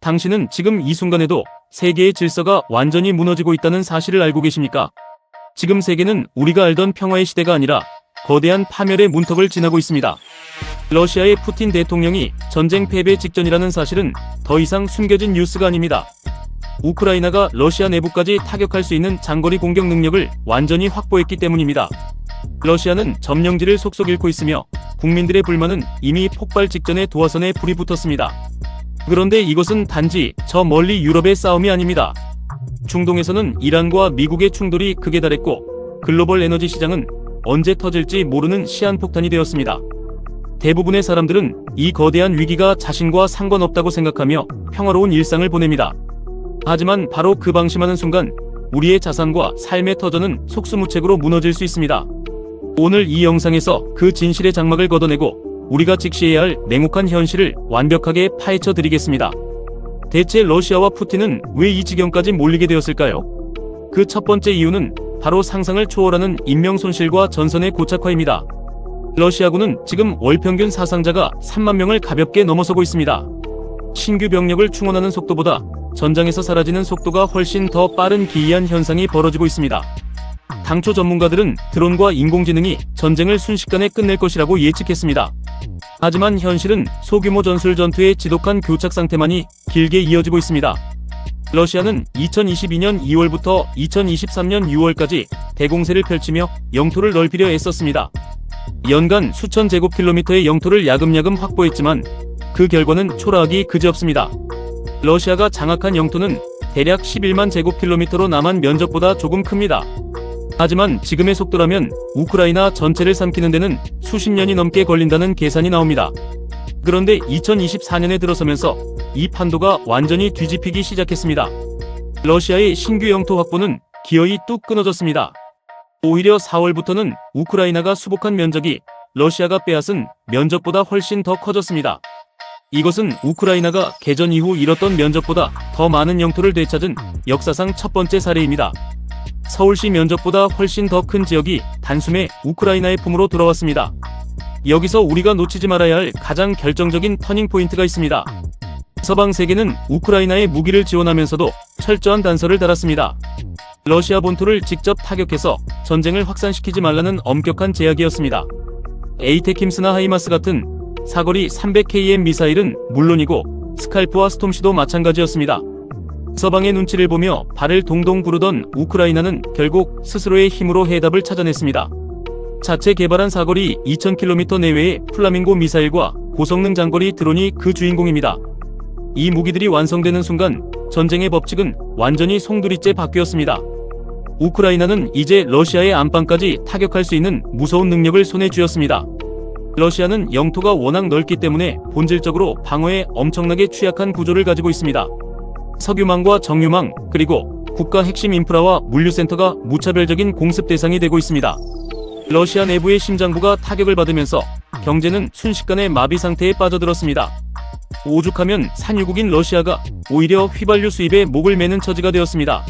당신은 지금 이 순간에도 세계의 질서가 완전히 무너지고 있다는 사실을 알고 계십니까? 지금 세계는 우리가 알던 평화의 시대가 아니라 거대한 파멸의 문턱을 지나고 있습니다. 러시아의 푸틴 대통령이 전쟁 패배 직전이라는 사실은 더 이상 숨겨진 뉴스가 아닙니다. 우크라이나가 러시아 내부까지 타격할 수 있는 장거리 공격 능력을 완전히 확보했기 때문입니다. 러시아는 점령지를 속속 잃고 있으며 국민들의 불만은 이미 폭발 직전에 도화선에 불이 붙었습니다. 그런데 이것은 단지 저 멀리 유럽의 싸움이 아닙니다. 중동에서는 이란과 미국의 충돌이 극에 달했고 글로벌 에너지 시장은 언제 터질지 모르는 시한폭탄이 되었습니다. 대부분의 사람들은 이 거대한 위기가 자신과 상관없다고 생각하며 평화로운 일상을 보냅니다. 하지만 바로 그 방심하는 순간 우리의 자산과 삶의 터전은 속수무책으로 무너질 수 있습니다. 오늘 이 영상에서 그 진실의 장막을 걷어내고 우리가 직시해야 할 냉혹한 현실을 완벽하게 파헤쳐 드리겠습니다. 대체 러시아와 푸틴은 왜 이 지경까지 몰리게 되었을까요? 그 첫 번째 이유는 바로 상상을 초월하는 인명 손실과 전선의 고착화입니다. 러시아군은 지금 월 평균 사상자가 3만 명을 가볍게 넘어서고 있습니다. 신규 병력을 충원하는 속도보다 전장에서 사라지는 속도가 훨씬 더 빠른 기이한 현상이 벌어지고 있습니다. 당초 전문가들은 드론과 인공지능이 전쟁을 순식간에 끝낼 것이라고 예측했습니다. 하지만 현실은 소규모 전술 전투의 지독한 교착 상태만이 길게 이어지고 있습니다. 러시아는 2022년 2월부터 2023년 6월까지 대공세를 펼치며 영토를 넓히려 애썼습니다. 연간 수천 제곱킬로미터의 영토를 야금야금 확보했지만 그 결과는 초라하기 그지없습니다. 러시아가 장악한 영토는 대략 11만 제곱킬로미터로 남한 면적보다 조금 큽니다. 하지만 지금의 속도라면 우크라이나 전체를 삼키는 데는 수십 년이 넘게 걸린다는 계산이 나옵니다. 그런데 2024년에 들어서면서 이 판도가 완전히 뒤집히기 시작했습니다. 러시아의 신규 영토 확보는 기어이 뚝 끊어졌습니다. 오히려 4월부터는 우크라이나가 수복한 면적이 러시아가 빼앗은 면적보다 훨씬 더 커졌습니다. 이것은 우크라이나가 개전 이후 잃었던 면적보다 더 많은 영토를 되찾은 역사상 첫 번째 사례입니다. 서울시 면적보다 훨씬 더 큰 지역이 단숨에 우크라이나의 품으로 돌아왔습니다. 여기서 우리가 놓치지 말아야 할 가장 결정적인 터닝포인트가 있습니다. 서방 세계는 우크라이나에 무기를 지원하면서도 철저한 단서를 달았습니다. 러시아 본토를 직접 타격해서 전쟁을 확산시키지 말라는 엄격한 제약이었습니다. 에이테킴스나 하이마스 같은 사거리 300km 미사일은 물론이고 스칼프와 스톰시도 마찬가지였습니다. 서방의 눈치를 보며 발을 동동 구르던 우크라이나는 결국 스스로의 힘으로 해답을 찾아냈습니다. 자체 개발한 사거리 2000km 내외의 플라밍고 미사일과 고성능 장거리 드론이 그 주인공입니다. 이 무기들이 완성되는 순간 전쟁의 법칙은 완전히 송두리째 바뀌었습니다. 우크라이나는 이제 러시아의 안방까지 타격할 수 있는 무서운 능력을 손에 쥐었습니다. 러시아는 영토가 워낙 넓기 때문에 본질적으로 방어에 엄청나게 취약한 구조를 가지고 있습니다. 석유망과 정유망, 그리고 국가 핵심 인프라와 물류센터가 무차별적인 공습 대상이 되고 있습니다. 러시아 내부의 심장부가 타격을 받으면서 경제는 순식간에 마비 상태에 빠져들었습니다. 오죽하면 산유국인 러시아가 오히려 휘발유 수입에 목을 매는 처지가 되었습니다.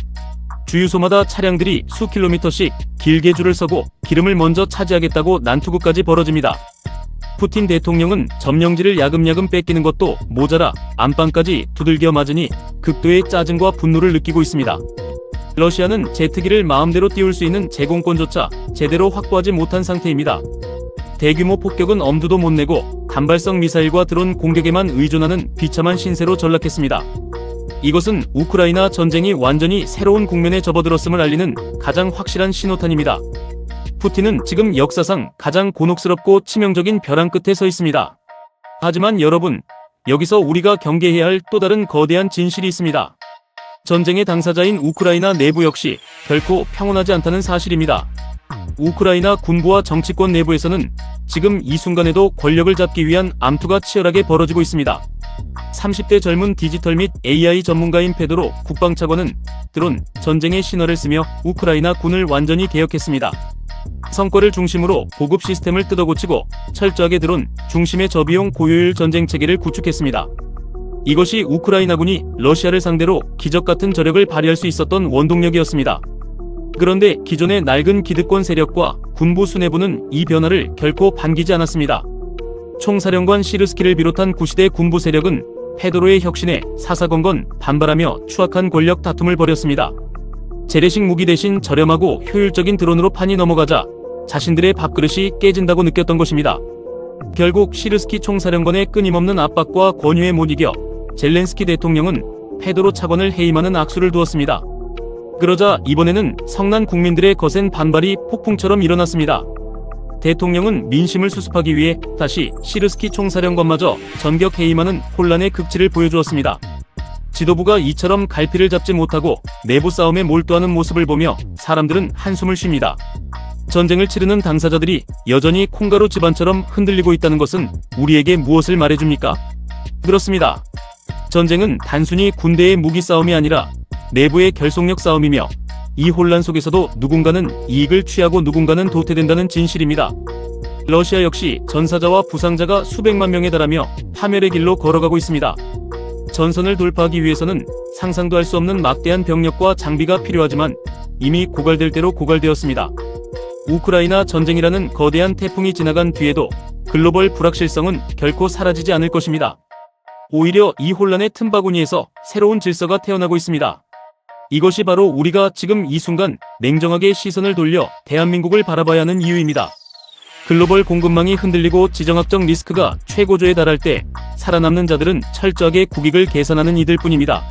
주유소마다 차량들이 수 킬로미터씩 길게 줄을 서고 기름을 먼저 차지하겠다고 난투극까지 벌어집니다. 푸틴 대통령은 점령지를 야금야금 뺏기는 것도 모자라 안방까지 두들겨 맞으니 극도의 짜증과 분노를 느끼고 있습니다. 러시아는 제트기를 마음대로 띄울 수 있는 제공권조차 제대로 확보하지 못한 상태입니다. 대규모 폭격은 엄두도 못 내고 단발성 미사일과 드론 공격에만 의존하는 비참한 신세로 전락했습니다. 이것은 우크라이나 전쟁이 완전히 새로운 국면에 접어들었음을 알리는 가장 확실한 신호탄입니다. 푸틴은 지금 역사상 가장 곤혹스럽고 치명적인 벼랑 끝에 서 있습니다. 하지만 여러분, 여기서 우리가 경계해야 할 또 다른 거대한 진실이 있습니다. 전쟁의 당사자인 우크라이나 내부 역시 결코 평온하지 않다는 사실입니다. 우크라이나 군부와 정치권 내부에서는 지금 이 순간에도 권력을 잡기 위한 암투가 치열하게 벌어지고 있습니다. 30대 젊은 디지털 및 AI 전문가인 페도로 국방차관은 드론 전쟁의 신화를 쓰며 우크라이나 군을 완전히 개혁했습니다. 성과를 중심으로 보급 시스템을 뜯어고치고 철저하게 드론 중심의 저비용 고효율 전쟁 체계를 구축했습니다. 이것이 우크라이나군이 러시아를 상대로 기적같은 저력을 발휘할 수 있었던 원동력이었습니다. 그런데 기존의 낡은 기득권 세력과 군부 수뇌부는 이 변화를 결코 반기지 않았습니다. 총사령관 시르스키를 비롯한 구시대 군부 세력은 페도로의 혁신에 사사건건 반발하며 추악한 권력 다툼을 벌였습니다. 재래식 무기 대신 저렴하고 효율적인 드론으로 판이 넘어가자 자신들의 밥그릇이 깨진다고 느꼈던 것입니다. 결국 시르스키 총사령관의 끊임없는 압박과 권유에 못 이겨 젤렌스키 대통령은 페도로 차관을 해임하는 악수를 두었습니다. 그러자 이번에는 성난 국민들의 거센 반발이 폭풍처럼 일어났습니다. 대통령은 민심을 수습하기 위해 다시 시르스키 총사령관마저 전격 해임하는 혼란의 극치를 보여주었습니다. 지도부가 이처럼 갈피를 잡지 못하고 내부 싸움에 몰두하는 모습을 보며 사람들은 한숨을 쉽니다. 전쟁을 치르는 당사자들이 여전히 콩가루 집안처럼 흔들리고 있다는 것은 우리에게 무엇을 말해줍니까? 그렇습니다. 전쟁은 단순히 군대의 무기 싸움이 아니라 내부의 결속력 싸움이며 이 혼란 속에서도 누군가는 이익을 취하고 누군가는 도태된다는 진실입니다. 러시아 역시 전사자와 부상자가 수백만 명에 달하며 파멸의 길로 걸어가고 있습니다. 전선을 돌파하기 위해서는 상상도 할 수 없는 막대한 병력과 장비가 필요하지만 이미 고갈될 대로 고갈되었습니다. 우크라이나 전쟁이라는 거대한 태풍이 지나간 뒤에도 글로벌 불확실성은 결코 사라지지 않을 것입니다. 오히려 이 혼란의 틈바구니에서 새로운 질서가 태어나고 있습니다. 이것이 바로 우리가 지금 이 순간 냉정하게 시선을 돌려 대한민국을 바라봐야 하는 이유입니다. 글로벌 공급망이 흔들리고 지정학적 리스크가 최고조에 달할 때 살아남는 자들은 철저하게 국익을 계산하는 이들 뿐입니다.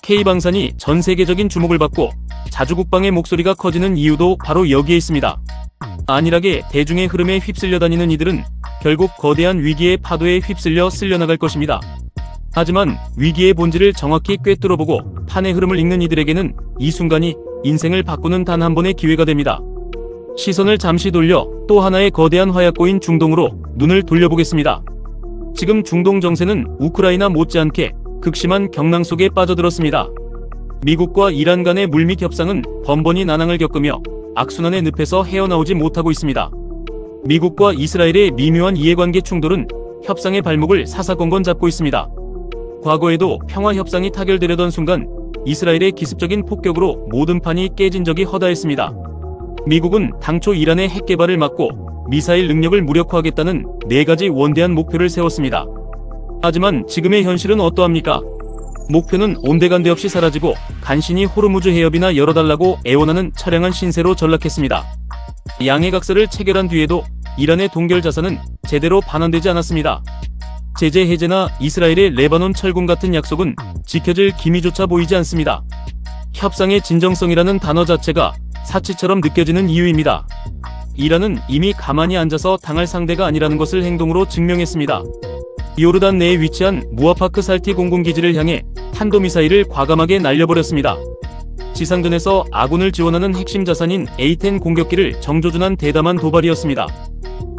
K방산이 전 세계적인 주목을 받고 자주국방의 목소리가 커지는 이유도 바로 여기에 있습니다. 안일하게 대중의 흐름에 휩쓸려 다니는 이들은 결국 거대한 위기의 파도에 휩쓸려 쓸려나갈 것입니다. 하지만 위기의 본질을 정확히 꿰뚫어보고 판의 흐름을 읽는 이들에게는 이 순간이 인생을 바꾸는 단 한 번의 기회가 됩니다. 시선을 잠시 돌려 또 하나의 거대한 화약고인 중동으로 눈을 돌려보겠습니다. 지금 중동 정세는 우크라이나 못지않게 극심한 경랑 속에 빠져들었습니다. 미국과 이란 간의 물밑 협상은 번번이 난항을 겪으며 악순환의 늪에서 헤어나오지 못하고 있습니다. 미국과 이스라엘의 미묘한 이해관계 충돌은 협상의 발목을 사사건건 잡고 있습니다. 과거에도 평화협상이 타결되려던 순간 이스라엘의 기습적인 폭격으로 모든 판이 깨진 적이 허다했습니다. 미국은 당초 이란의 핵 개발을 막고 미사일 능력을 무력화하겠다는 4가지 원대한 목표를 세웠습니다. 하지만 지금의 현실은 어떠합니까? 목표는 온데간데 없이 사라지고 간신히 호르무즈 해협이나 열어달라고 애원하는 처량한 신세로 전락했습니다. 양해 각서를 체결한 뒤에도 이란의 동결 자산은 제대로 반환되지 않았습니다. 제재 해제나 이스라엘의 레바논 철군 같은 약속은 지켜질 기미조차 보이지 않습니다. 협상의 진정성이라는 단어 자체가 사치처럼 느껴지는 이유입니다. 이란은 이미 가만히 앉아서 당할 상대가 아니라는 것을 행동으로 증명했습니다. 요르단 내에 위치한 무아파크 살티 공군기지를 향해 탄도미사일을 과감하게 날려버렸습니다. 지상전에서 아군을 지원하는 핵심 자산인 A-10 공격기를 정조준한 대담한 도발이었습니다.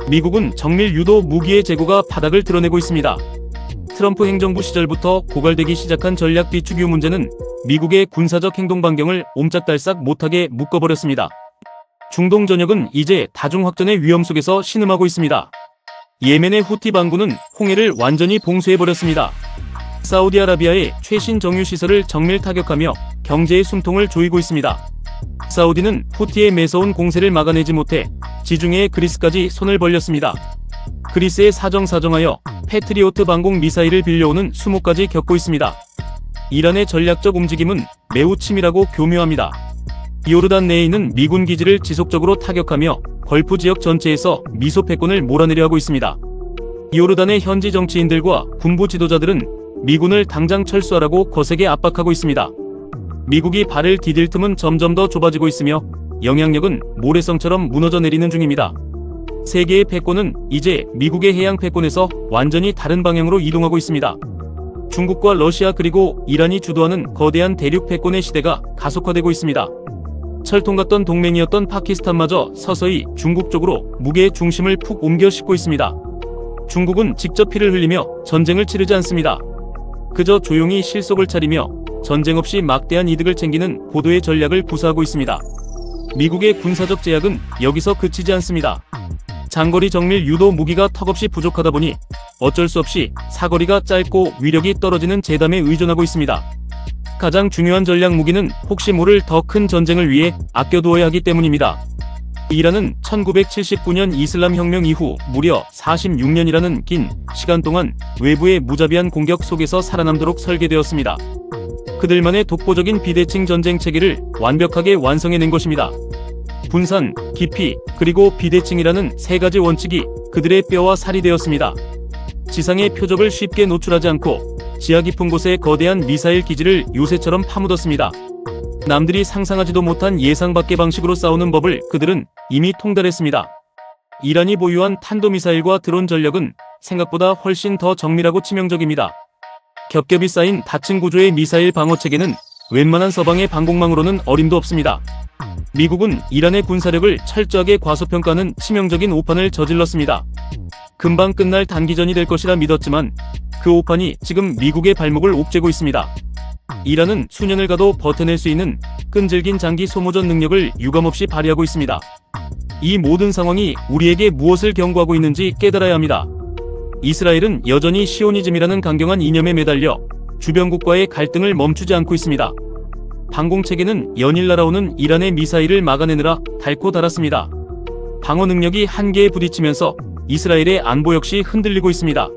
미국은 정밀 유도 무기의 재고가 바닥을 드러내고 있습니다. 트럼프 행정부 시절부터 고갈되기 시작한 전략 비축유 문제는 미국의 군사적 행동 반경을 옴짝달싹 못하게 묶어버렸습니다. 중동 전역은 이제 다중확전의 위험 속에서 신음하고 있습니다. 예멘의 후티 반군은 홍해를 완전히 봉쇄해버렸습니다. 사우디아라비아의 최신 정유시설을 정밀 타격하며 경제의 숨통을 조이고 있습니다. 사우디는 후티의 매서운 공세를 막아내지 못해 지중해의 그리스까지 손을 벌렸습니다. 그리스의 사정사정하여 패트리오트 방공 미사일을 빌려오는 수모까지 겪고 있습니다. 이란의 전략적 움직임은 매우 치밀하고 교묘합니다. 요르단 내에 있는 미군 기지를 지속적으로 타격하며 걸프 지역 전체에서 미소 패권을 몰아내려 하고 있습니다. 요르단의 현지 정치인들과 군부 지도자들은 미군을 당장 철수하라고 거세게 압박하고 있습니다. 미국이 발을 디딜 틈은 점점 더 좁아지고 있으며 영향력은 모래성처럼 무너져 내리는 중입니다. 세계의 패권은 이제 미국의 해양 패권에서 완전히 다른 방향으로 이동하고 있습니다. 중국과 러시아 그리고 이란이 주도하는 거대한 대륙 패권의 시대가 가속화되고 있습니다. 철통 같던 동맹이었던 파키스탄마저 서서히 중국 쪽으로 무게의 중심을 푹 옮겨 싣고 있습니다. 중국은 직접 피를 흘리며 전쟁을 치르지 않습니다. 그저 조용히 실속을 차리며 전쟁 없이 막대한 이득을 챙기는 고도의 전략을 구사하고 있습니다. 미국의 군사적 제약은 여기서 그치지 않습니다. 장거리 정밀 유도 무기가 턱없이 부족하다 보니 어쩔 수 없이 사거리가 짧고 위력이 떨어지는 제담에 의존하고 있습니다. 가장 중요한 전략 무기는 혹시 모를 더 큰 전쟁을 위해 아껴두어야 하기 때문입니다. 이란은 1979년 이슬람 혁명 이후 무려 46년이라는 긴 시간 동안 외부의 무자비한 공격 속에서 살아남도록 설계되었습니다. 그들만의 독보적인 비대칭 전쟁 체계를 완벽하게 완성해낸 것입니다. 분산, 기피, 그리고 비대칭이라는 세 가지 원칙이 그들의 뼈와 살이 되었습니다. 지상의 표적을 쉽게 노출하지 않고 지하 깊은 곳에 거대한 미사일 기지를 요새처럼 파묻었습니다. 남들이 상상하지도 못한 예상 밖의 방식으로 싸우는 법을 그들은 이미 통달했습니다. 이란이 보유한 탄도미사일과 드론 전력은 생각보다 훨씬 더 정밀하고 치명적입니다. 겹겹이 쌓인 다층 구조의 미사일 방어체계는 웬만한 서방의 방공망으로는 어림도 없습니다. 미국은 이란의 군사력을 철저하게 과소평가하는 치명적인 오판을 저질렀습니다. 금방 끝날 단기전이 될 것이라 믿었지만 그 오판이 지금 미국의 발목을 옥죄고 있습니다. 이란은 수년을 가도 버텨낼 수 있는 끈질긴 장기 소모전 능력을 유감없이 발휘하고 있습니다. 이 모든 상황이 우리에게 무엇을 경고하고 있는지 깨달아야 합니다. 이스라엘은 여전히 시오니즘이라는 강경한 이념에 매달려 주변국과의 갈등을 멈추지 않고 있습니다. 방공체계는 연일 날아오는 이란의 미사일을 막아내느라 닳고 닳았습니다. 방어 능력이 한계에 부딪히면서 이스라엘의 안보 역시 흔들리고 있습니다.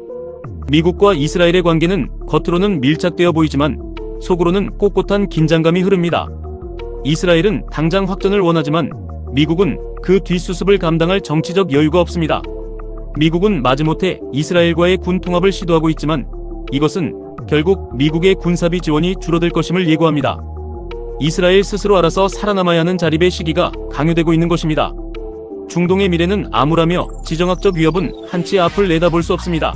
미국과 이스라엘의 관계는 겉으로는 밀착되어 보이지만 속으로는 꼿꼿한 긴장감이 흐릅니다. 이스라엘은 당장 확전을 원하지만 미국은 그 뒷수습을 감당할 정치적 여유가 없습니다. 미국은 마지못해 이스라엘과의 군 통합을 시도하고 있지만 이것은 결국 미국의 군사비 지원이 줄어들 것임을 예고합니다. 이스라엘 스스로 알아서 살아남아야 하는 자립의 시기가 강요되고 있는 것입니다. 중동의 미래는 암울하며 지정학적 위협은 한치 앞을 내다볼 수 없습니다.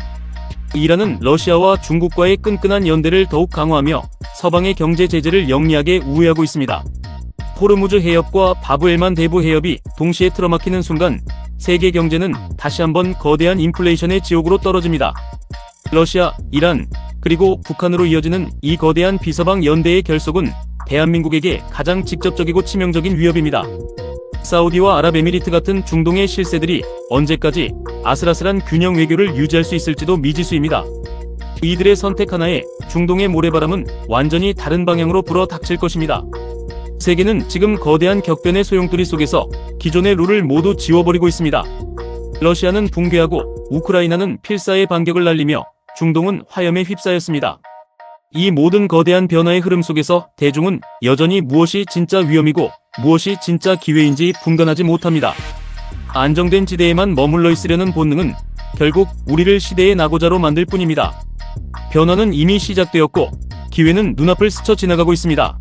이란은 러시아와 중국과의 끈끈한 연대를 더욱 강화하며 서방의 경제 제재를 영리하게 우회하고 있습니다. 호르무즈 해협과 바브엘만 대부 해협이 동시에 틀어막히는 순간 세계 경제는 다시 한번 거대한 인플레이션의 지옥으로 떨어집니다. 러시아, 이란, 그리고 북한으로 이어지는 이 거대한 비서방 연대의 결속은 대한민국에게 가장 직접적이고 치명적인 위협입니다. 사우디와 아랍에미리트 같은 중동의 실세들이 언제까지 아슬아슬한 균형 외교를 유지할 수 있을지도 미지수입니다. 이들의 선택 하나에 중동의 모래바람은 완전히 다른 방향으로 불어 닥칠 것입니다. 세계는 지금 거대한 격변의 소용돌이 속에서 기존의 룰을 모두 지워버리고 있습니다. 러시아는 붕괴하고 우크라이나는 필사의 반격을 날리며 중동은 화염에 휩싸였습니다. 이 모든 거대한 변화의 흐름 속에서 대중은 여전히 무엇이 진짜 위험이고 무엇이 진짜 기회인지 분간하지 못합니다. 안정된 지대에만 머물러 있으려는 본능은 결국 우리를 시대의 낙오자로 만들 뿐입니다. 변화는 이미 시작되었고 기회는 눈앞을 스쳐 지나가고 있습니다.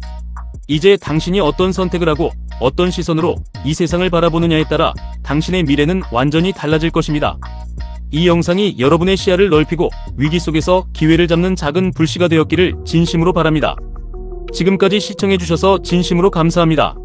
이제 당신이 어떤 선택을 하고 어떤 시선으로 이 세상을 바라보느냐에 따라 당신의 미래는 완전히 달라질 것입니다. 이 영상이 여러분의 시야를 넓히고 위기 속에서 기회를 잡는 작은 불씨가 되었기를 진심으로 바랍니다. 지금까지 시청해주셔서 진심으로 감사합니다.